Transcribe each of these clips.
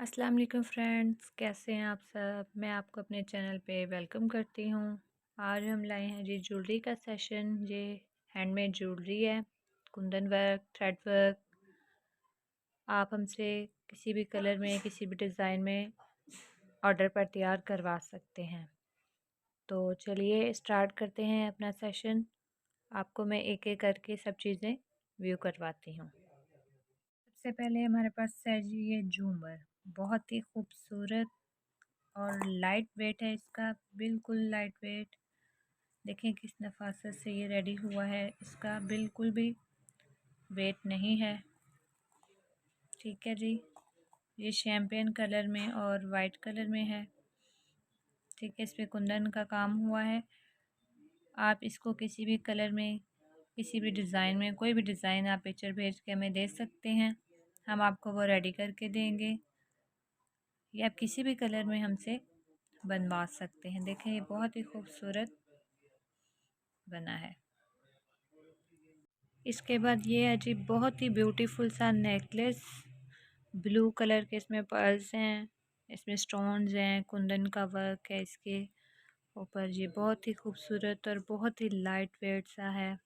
अस्सलाम वालेकुम फ्रेंड्स, कैसे हैं आप सब। मैं आपको अपने चैनल पे वेलकम करती हूँ। आज हम लाए हैं जी ज्वेलरी का सेशन। ये हैंडमेड ज्वेलरी है, कुंदन वर्क, थ्रेड वर्क। आप हमसे किसी भी कलर में, किसी भी डिज़ाइन में ऑर्डर पर तैयार करवा सकते हैं। तो चलिए स्टार्ट करते हैं अपना सेशन। आपको मैं एक एक करके सब चीज़ें व्यू करवाती हूँ। सबसे पहले हमारे पास है जी ये झूमर, बहुत ही खूबसूरत और लाइट वेट है इसका, बिल्कुल लाइट वेट। देखें किस नफासत से ये रेडी हुआ है, इसका बिल्कुल भी वेट नहीं है। ठीक है जी, ये शैम्पेन कलर में और वाइट कलर में है। ठीक है, इस पे कुंदन का काम हुआ है। आप इसको किसी भी कलर में, किसी भी डिज़ाइन में, कोई भी डिज़ाइन आप पिक्चर भेज के हमें दे सकते हैं, हम आपको वो रेडी करके देंगे। ये आप किसी भी कलर में हमसे बनवा सकते हैं। देखें ये बहुत ही खूबसूरत बना है। इसके बाद ये है जी बहुत ही ब्यूटीफुल सा नेकलेस, ब्लू कलर के इसमें पर्ल्स हैं, इसमें स्टोन्स हैं, कुंदन का वर्क है इसके ऊपर। ये बहुत ही खूबसूरत और बहुत ही लाइट वेट सा है।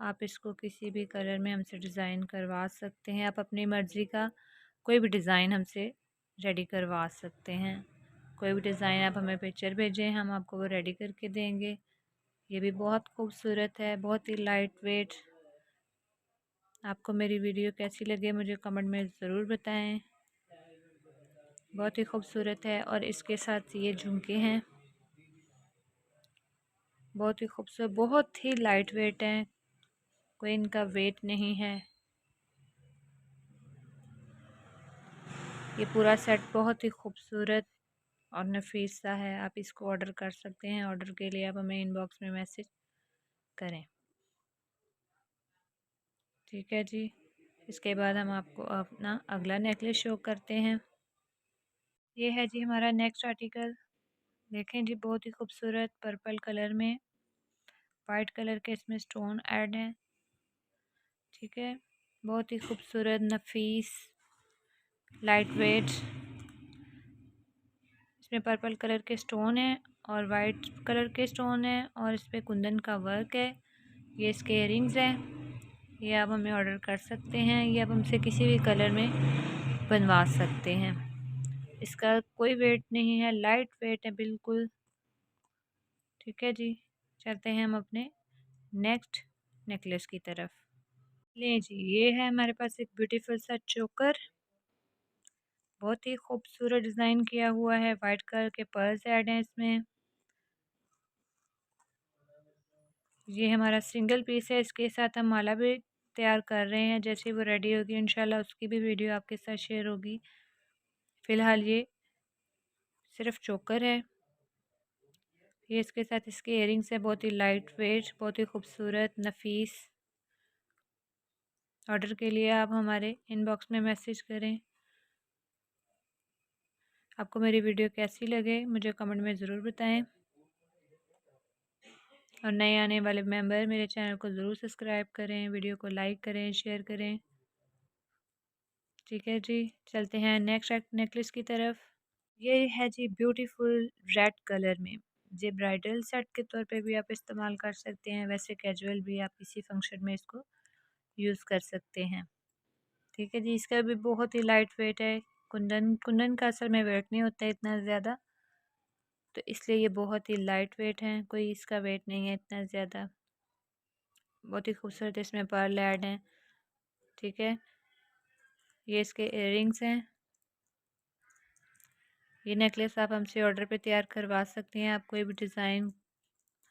आप इसको किसी भी कलर में हमसे डिज़ाइन करवा सकते हैं। आप अपनी मर्ज़ी का कोई भी डिज़ाइन हमसे रेडी करवा सकते हैं। कोई भी डिज़ाइन आप हमें पिक्चर भेजें, हम आपको वो रेडी करके देंगे। ये भी बहुत खूबसूरत है, बहुत ही लाइट वेट। आपको मेरी वीडियो कैसी लगे मुझे कमेंट में ज़रूर बताएं। बहुत ही खूबसूरत है और इसके साथ ये झुमके हैं, बहुत ही खूबसूरत, बहुत ही लाइट वेट हैं, कोई इनका वेट नहीं है। ये पूरा सेट बहुत ही खूबसूरत और नफीस सा है। आप इसको ऑर्डर कर सकते हैं। ऑर्डर के लिए आप हमें इनबॉक्स में मैसेज करें। ठीक है जी, इसके बाद हम आपको अपना अगला नेकलेस शो करते हैं। ये है जी हमारा नेक्स्ट आर्टिकल। देखें जी बहुत ही खूबसूरत पर्पल कलर में वाइट कलर के इसमें स्टोन ऐड हैं। ठीक है, बहुत ही खूबसूरत, नफीस, लाइट वेट। इसमें पर्पल कलर के स्टोन है और वाइट कलर के स्टोन है और इस पर कुंदन का वर्क है। ये इसके इयरिंग्स हैं। ये आप हमें ऑर्डर कर सकते हैं। ये आप हमसे किसी भी कलर में बनवा सकते हैं। इसका कोई वेट नहीं है, लाइट वेट है बिल्कुल। ठीक है जी, चलते हैं हम अपने नेक्स्ट नेकलेस की तरफ। ले जी, ये है हमारे पास एक ब्यूटीफुल सा चोकर, बहुत ही खूबसूरत डिज़ाइन किया हुआ है। वाइट कलर के पर्ल्स ऐड हैं इसमें। ये हमारा सिंगल पीस है, इसके साथ हम माला भी तैयार कर रहे हैं। जैसे वो रेडी होगी इंशाल्लाह उसकी भी वीडियो आपके साथ शेयर होगी। फ़िलहाल ये सिर्फ चोकर है। ये इसके साथ इसके इयरिंग्स है, बहुत ही लाइट वेट, बहुत ही खूबसूरत, नफीस। ऑर्डर के लिए आप हमारे इनबॉक्स में मैसेज करें। आपको मेरी वीडियो कैसी लगे मुझे कमेंट में ज़रूर बताएं और नए आने वाले मेंबर मेरे चैनल को ज़रूर सब्सक्राइब करें, वीडियो को लाइक करें, शेयर करें। ठीक है जी, चलते हैं नेक्स्ट नेकलेस की तरफ। ये है जी ब्यूटीफुल रेड कलर में। ये ब्राइडल सेट के तौर पे भी आप इस्तेमाल कर सकते हैं, वैसे कैजुअल भी आप किसी फंक्शन में इसको यूज़ कर सकते हैं। ठीक है जी, इसका भी बहुत ही लाइट वेट है। कुंदन कुंदन का असल में वेट नहीं होता है इतना ज़्यादा, तो इसलिए ये बहुत ही लाइट वेट है, कोई इसका वेट नहीं है इतना ज़्यादा। बहुत ही खूबसूरत इसमें पर्ल ऐड हैं। ठीक है, ये इसके इयरिंग्स हैं। ये नेकलेस आप हमसे ऑर्डर पे तैयार करवा सकते हैं। आप कोई भी डिज़ाइन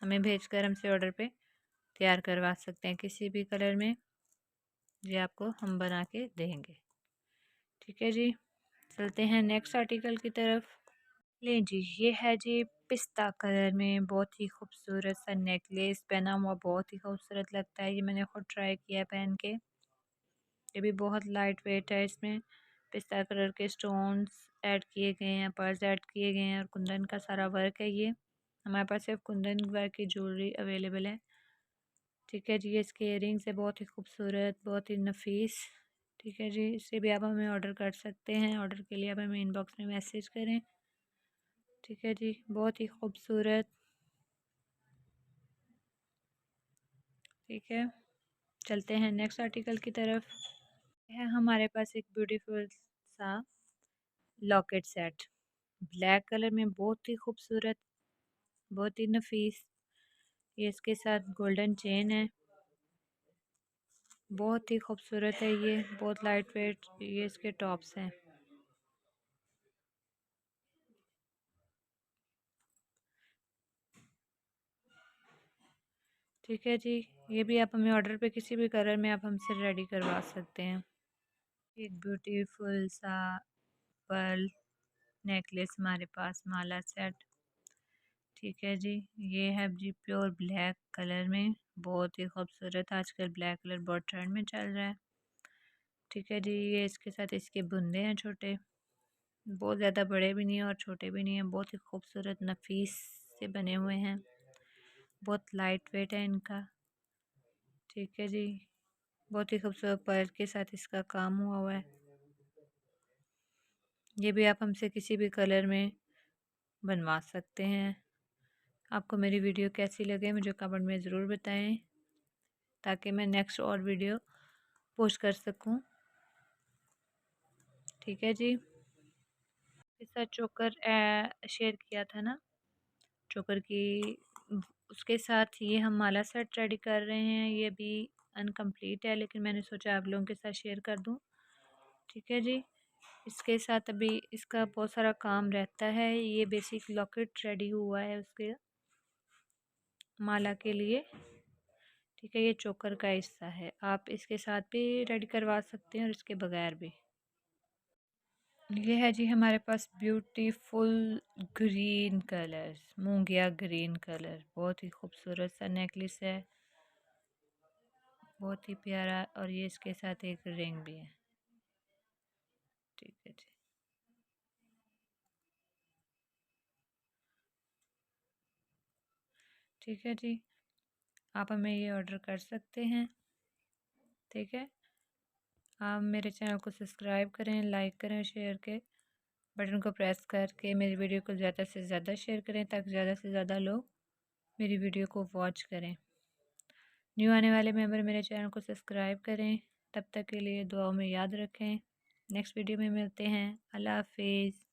हमें भेजकर हमसे ऑर्डर पे तैयार करवा सकते हैं, किसी भी कलर में ये आपको हम बना के देंगे। ठीक है जी, चलते हैं नेक्स्ट आर्टिकल की तरफ। ले जी, ये है जी पिस्ता कलर में बहुत ही खूबसूरत सा नेकलेस, पहना हुआ बहुत ही खूबसूरत लगता है। ये मैंने खुद ट्राई किया है पहन के। ये भी बहुत लाइट वेट है। इसमें पिस्ता कलर के स्टोन्स ऐड किए गए हैं, पर्ल्स ऐड किए गए हैं और कुंदन का सारा वर्क है। ये हमारे पास सिर्फ कुंदन वर्क की ज्वेलरी अवेलेबल है। ठीक है जी, ये इसके इयरिंग्स है, बहुत ही खूबसूरत, बहुत ही नफीस। ठीक है जी, इससे भी आप हमें ऑर्डर कर सकते हैं। ऑर्डर के लिए आप हमें इनबॉक्स में मैसेज करें। ठीक है जी, बहुत ही खूबसूरत। ठीक है, चलते हैं नेक्स्ट आर्टिकल की तरफ। है हमारे पास एक ब्यूटीफुल सा लॉकेट सेट, ब्लैक कलर में, बहुत ही खूबसूरत, बहुत ही नफीस। ये इसके साथ गोल्डन चेन है, बहुत ही खूबसूरत है ये, बहुत लाइट वेट। ये इसके टॉप्स हैं। ठीक है जी, ये भी आप हमें ऑर्डर पे किसी भी कलर में आप हमसे रेडी करवा सकते हैं। एक ब्यूटीफुल सा पर्ल नेकलेस हमारे पास, माला सेट। ठीक है जी, ये है जी प्योर ब्लैक कलर में, बहुत ही खूबसूरत। आजकल ब्लैक कलर बहुत ट्रेंड में चल रहा है। ठीक है जी, ये इसके साथ इसके बुंदे हैं छोटे, बहुत ज़्यादा बड़े भी नहीं है और छोटे भी नहीं है, बहुत ही खूबसूरत नफीस से बने हुए हैं, बहुत लाइट वेट है इनका। ठीक है जी, बहुत ही खूबसूरत पर्ल के साथ इसका काम हुआ हुआ है। ये भी आप हमसे किसी भी कलर में बनवा सकते हैं। आपको मेरी वीडियो कैसी लगे मुझे कमेंट में ज़रूर बताएं, ताकि मैं नेक्स्ट और वीडियो पोस्ट कर सकूं। ठीक है जी, इसके साथ चोकर शेयर किया था ना, चोकर की, उसके साथ ये हम माला सेट रेडी कर रहे हैं। ये भी अनकम्प्लीट है, लेकिन मैंने सोचा आप लोगों के साथ शेयर कर दूं। ठीक है जी, इसके साथ अभी इसका बहुत सारा काम रहता है। ये बेसिक लॉकेट रेडी हुआ है उसके माला के लिए। ठीक है, ये चोकर का हिस्सा है, आप इसके साथ भी रेडी करवा सकते हैं और इसके बगैर भी। ये है जी हमारे पास ब्यूटीफुल ग्रीन कलर, मूंगिया ग्रीन कलर, बहुत ही खूबसूरत सा नेकलेस है, बहुत ही प्यारा। और ये इसके साथ एक रिंग भी है। ठीक है जी, ठीक है जी, आप हमें ये ऑर्डर कर सकते हैं। ठीक है, आप मेरे चैनल को सब्सक्राइब करें, लाइक करें, शेयर के बटन को प्रेस करके मेरी वीडियो को ज़्यादा से ज़्यादा शेयर करें, ताकि ज़्यादा से ज़्यादा लोग मेरी वीडियो को वॉच करें। न्यू आने वाले मेंबर मेरे चैनल को सब्सक्राइब करें। तब तक के लिए दुआओं में याद रखें। नेक्स्ट वीडियो में मिलते हैं। अल्लाह हाफिज़।